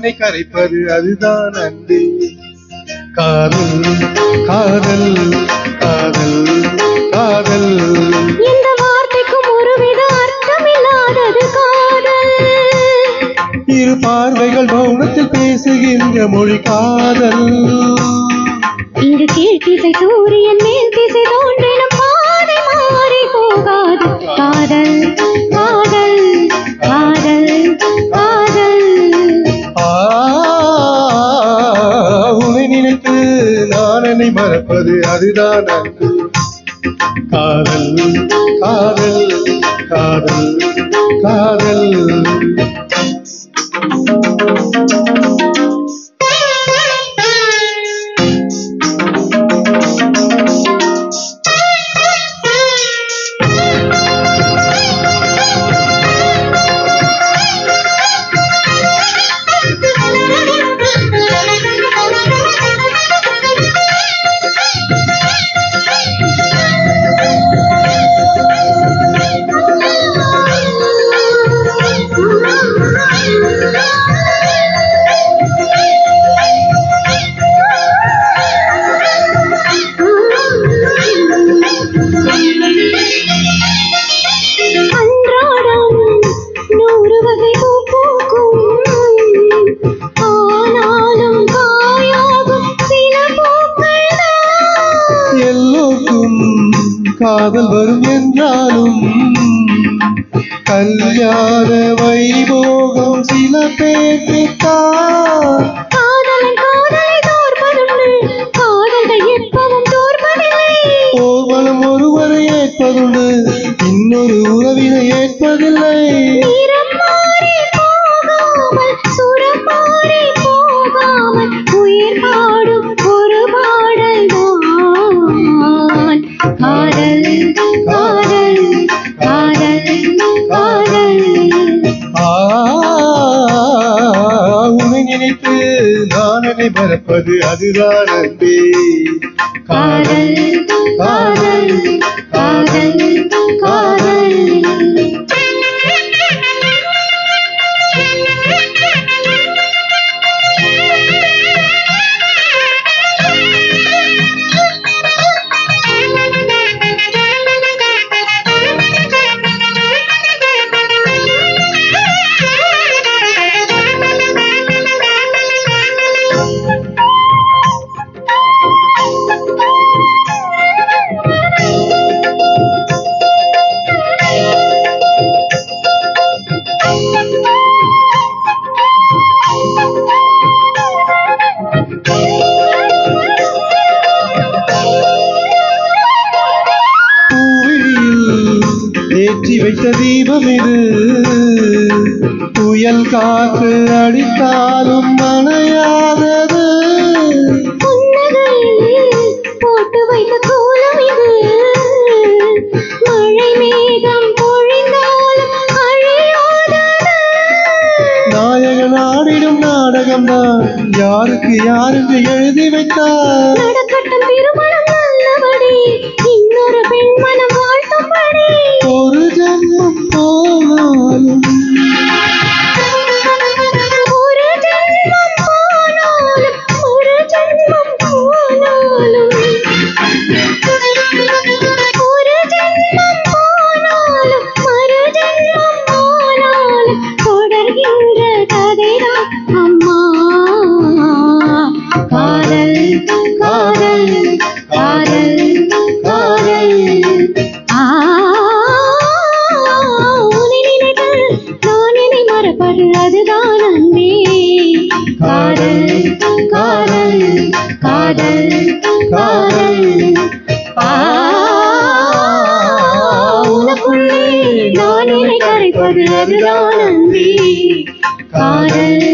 என்னை கரைப்பது அதுதான் அன்பே. காதல் காதல் காதல் காதல், இந்த வார்த்தைக்கும் ஒருவித அர்த்தமில்லாதது காதல். இரு பார்வைகள் மௌனத்தில் பேசுகின்ற மொழி காதல். இங்கு கீழ் திசை சூரியன் மேல் திசை தோன்றினும் பாதை மாறி போகாது. காதல் காதல் காதல் காதல். உன்னை நினைத்து நான் என்னை மறப்பது அதுதான் அன்பு. காதல் காதல் காதல் காதல். காதல் வரும் என்றாலும் கல்யாண வைபோகம் சில பேர்தான். காதலை தோற்பதுண்டு, காதலை எப்பவும் தோற்பதில்லை. ஓர்வலம் ஒருவரை ஏற்பதுண்டு, இன்னொரு உறவினை ஏற்பதில்லை. நிறம் மாறி போகாமல், சுரம் மாறி போகாமல், உயிர் பாடும் ஒரு பாடல் தான் காதல் காதல் காதல் காதல். உன்னை நினைத்து நான் என்னை மறப்பது அதுதான் அன்பே. காதல் காதல் காதல் காதல். ஏற்றி வைத்த தீபம் இது, புயல் காற்று அடித்தாலும் அணையாதது. போட்டு வைத்த கோலம் இது, மழை மேகம் பொழிந்தாலும் அழியாதது. நாயகன் ஆடிடும் நாடகம்தான் யாருக்கு யாருக்கு எழுதி வைத்தார். நடக்கட்டும் திருமணம் நல்லபடி, இன்னொரு பெண் மனம் வாழ்த்தும்படி. ஒரு ஜென்மம் போனாலும், ஒரு ஜென்மம் போனாலும், ஒரு ஜென்மம் போனாலும், ஒரு ஜென்மம் போனாலும், மறு ஜென்மம் போனாலும் தொடர்கின்ற கதைதான் அம்மா. காதல் காதல் காதல் காதல். உன்னை நினைத்து நான் என்னை மறப்பது அதுதான் அன்பே. காதல் காதல் காதல் காதல். உனக்குள்ளே நான் என்னை கரைப்பது அதுதான் அன்பே. காதல்